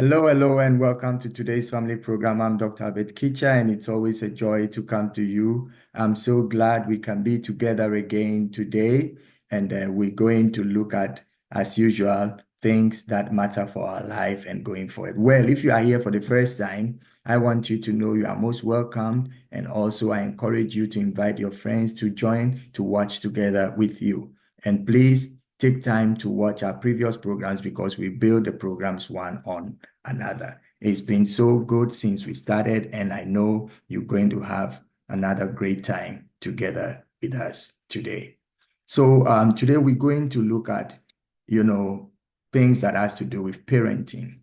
Hello, and welcome to today's family program. I'm Dr. Kitcher, and it's always a joy to come to you. I'm so glad we can be together again today, and we're going to look at, as usual, things that matter for our life and going forward. Well, if you are here for the first time, I want you to know you are most welcome, and also I encourage you to invite your friends to join to watch together with you. And please take time to watch our previous programs because we build the programs one on another. It's been so good since we started, and I know you're going to have another great time together with us today. So today we're going to look at, things that has to do with parenting.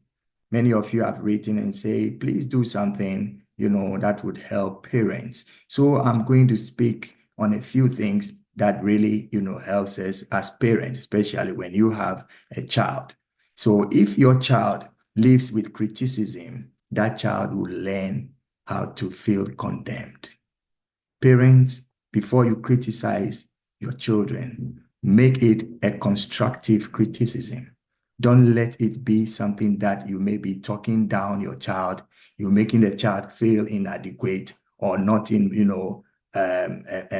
Many of you have written and say, please do something, that would help parents. So I'm going to speak on a few things that really, helps us as parents, especially when you have a child. So if your child lives with criticism, that child will learn how to feel condemned. Parents, before you criticize your children, make it a constructive criticism. Don't let it be something that you may be talking down your child. You're making the child feel inadequate or not in,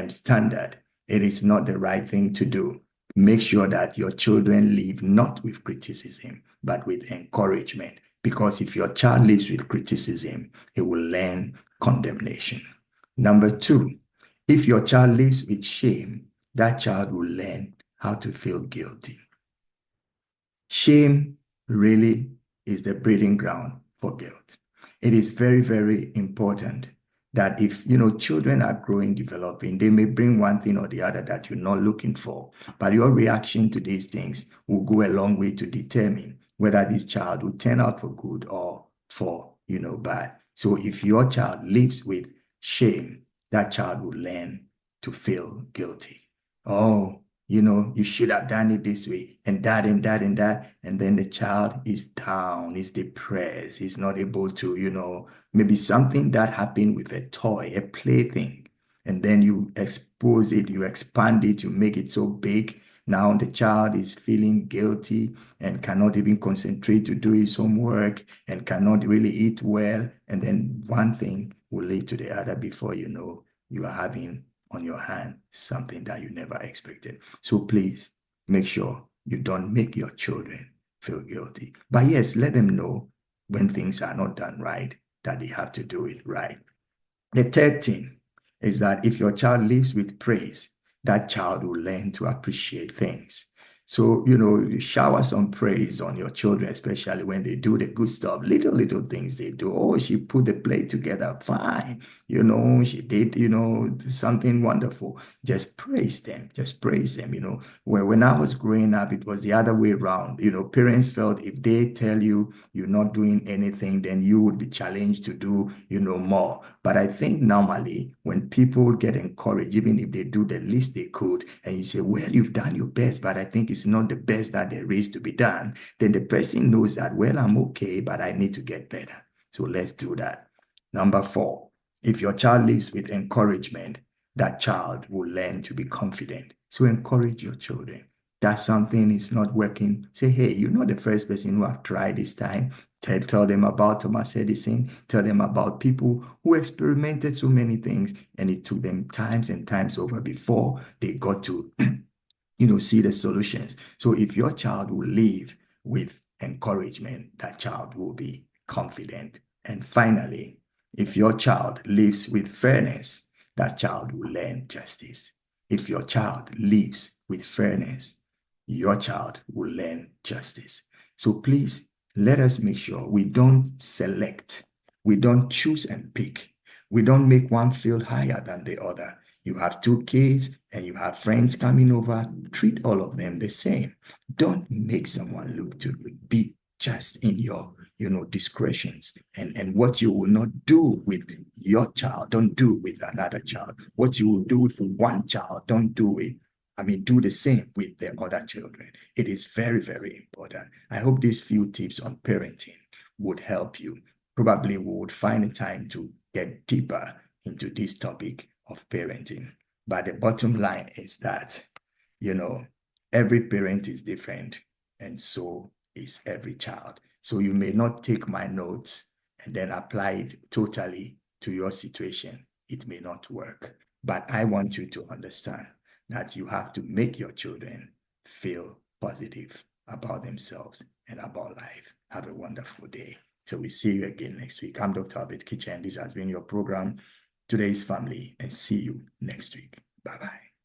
standard. It is not the right thing to do. Make sure that your children live not with criticism, but with encouragement. Because if your child lives with criticism, he will learn condemnation. Number two, if your child lives with shame, that child will learn how to feel guilty. Shame really is the breeding ground for guilt. It is very, very important that if, children are growing, developing, they may bring one thing or the other that you're not looking for, but your reaction to these things will go a long way to determine whether this child will turn out for good or for, bad. So if your child lives with shame, that child will learn to feel guilty. Oh, you should have done it this way, and that, and that, and that. And then the child is down, is depressed, is not able to, maybe something that happened with a toy, a plaything. And then you expose it, you expand it, you make it so big. Now the child is feeling guilty and cannot even concentrate to do his homework and cannot really eat well. And then one thing will lead to the other before you know you are having on your hand something that you never expected. So please make sure you don't make your children feel guilty. But yes, let them know when things are not done right, that they have to do it right. The third thing is that if your child lives with praise, that child will learn to appreciate things. So, you shower some praise on your children, especially when they do the good stuff, little things they do. Oh, she put the plate together, fine. She did, something wonderful. Just praise them, just praise them. When I was growing up, it was the other way around. Parents felt if they tell you you're not doing anything, then you would be challenged to do, more. But I think normally when people get encouraged, even if they do the least they could, and you say, well, you've done your best, but I think it's not the best that there is to be done, then the person knows that, well, I'm okay, but I need to get better. So let's do that. Number four, if your child lives with encouragement, that child will learn to be confident. So encourage your children. That something is not working. Say, hey, you're not the first person who have tried this time. Tell them about Thomas Edison. Tell them about people who experimented so many things, and it took them times and times over before they got to, see the solutions. So if your child will live with encouragement, that child will be confident. And finally, if your child lives with fairness, that child will learn justice. If your child lives with fairness, your child will learn justice. So please, let us make sure we don't select, we don't choose and pick. We don't make one feel higher than the other. You have two kids and you have friends coming over, treat all of them the same. Don't make someone look too good. Be just in your, discretions. And what you will not do with your child, don't do with another child. What you will do with one child, don't do it. Do the same with the other children. It is very, very important. I hope these few tips on parenting would help you. Probably we would find a time to get deeper into this topic of parenting. But the bottom line is that, every parent is different, and so is every child. So you may not take my notes and then apply it totally to your situation. It may not work. But I want you to understand that you have to make your children feel positive about themselves and about life. Have a wonderful day. Till we see you again next week. I'm Dr. Albert Kitcher, and this has been your program, Today's Family, and see you next week. Bye-bye.